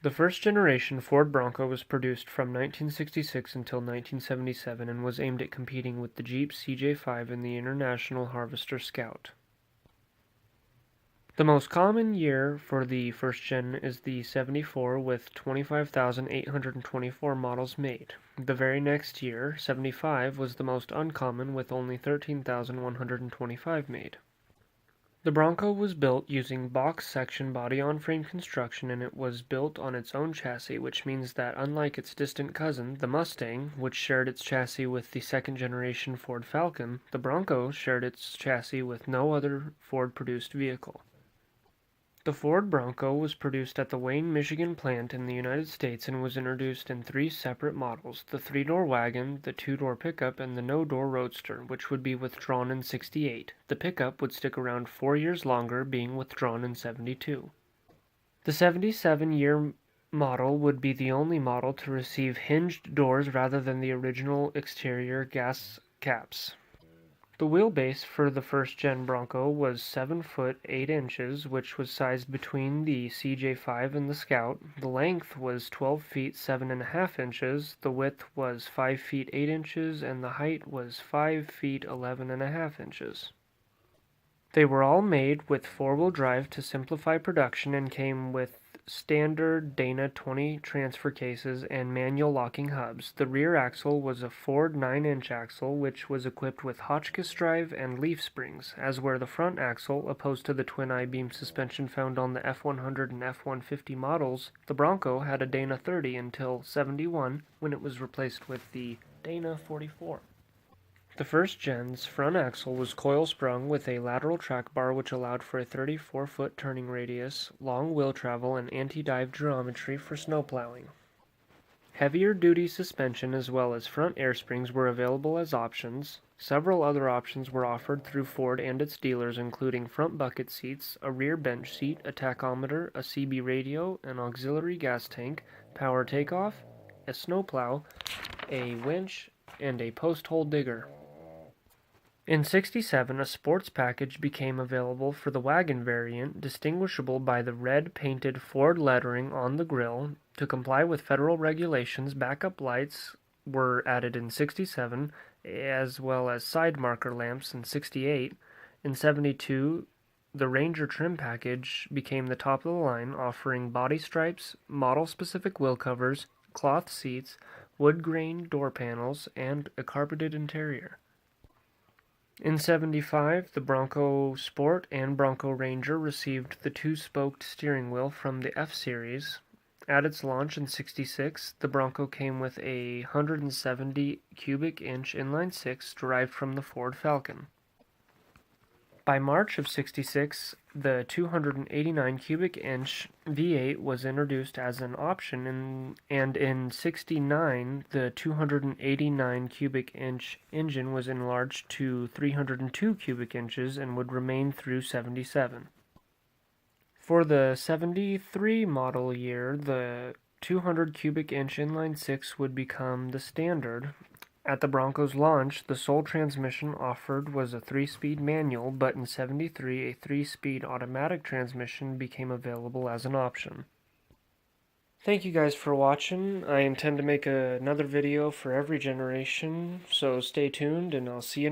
The first generation Ford Bronco was produced from 1966 until 1977 and was aimed at competing with the Jeep CJ5 and the International Harvester Scout. The most common year for the first gen is the 74 with 25,824 models made. The very next year, 75, was the most uncommon with only 13,125 made. The Bronco was built using box section body-on-frame construction, and it was built on its own chassis, which means that unlike its distant cousin, the Mustang, which shared its chassis with the second-generation Ford Falcon, the Bronco shared its chassis with no other Ford-produced vehicle. The Ford Bronco was produced at the Wayne, Michigan plant in the United States and was introduced in three separate models: the three-door wagon, the two-door pickup, and the no-door roadster, which would be withdrawn in '68. The pickup would stick around 4 years longer, being withdrawn in '72. The '77-year model would be the only model to receive hinged doors rather than the original exterior gas caps. The wheelbase for the first-gen Bronco was 7 foot 8 inches, which was sized between the CJ5 and the Scout. The length was 12 feet 7.5 inches, the width was 5 feet 8 inches, and the height was 5 feet 11.5 inches. They were all made with four-wheel drive to simplify production and came with standard Dana 20 transfer cases and manual locking hubs. The rear axle was a Ford 9-inch axle, which was equipped with Hotchkiss drive and leaf springs, as were the front axle. Opposed to the twin I-beam suspension found on the F100 and F150 models, the Bronco had a Dana 30 until '71, when it was replaced with the Dana 44. The first gen's front axle was coil-sprung with a lateral track bar, which allowed for a 34-foot turning radius, long wheel travel, and anti-dive geometry for snow plowing. Heavier-duty suspension as well as front air springs were available as options. Several other options were offered through Ford and its dealers, including front bucket seats, a rear bench seat, a tachometer, a CB radio, an auxiliary gas tank, power takeoff, a snowplow, a winch, and a post-hole digger. In '67, a sports package became available for the wagon variant, distinguishable by the red painted Ford lettering on the grille. To comply with federal regulations, backup lights were added in '67, as well as side marker lamps in '68. In '72, the Ranger trim package became the top of the line, offering body stripes, model-specific wheel covers, cloth seats, wood grain door panels, and a carpeted interior. In '75, the Bronco Sport and Bronco Ranger received the two-spoked steering wheel from the F-Series. At its launch in '66, the Bronco came with a 170 cubic inch inline-six derived from the Ford Falcon. By March of '66, the 289 cubic inch V8 was introduced as an option, and in '69, the 289 cubic inch engine was enlarged to 302 cubic inches and would remain through '77. For the '73 model year, the 200 cubic inch inline-six would become the standard. At the Bronco's launch, the sole transmission offered was a 3-speed manual, but in '73, a 3-speed automatic transmission became available as an option. Thank you guys for watching. I intend to make another video for every generation, so stay tuned and I'll see you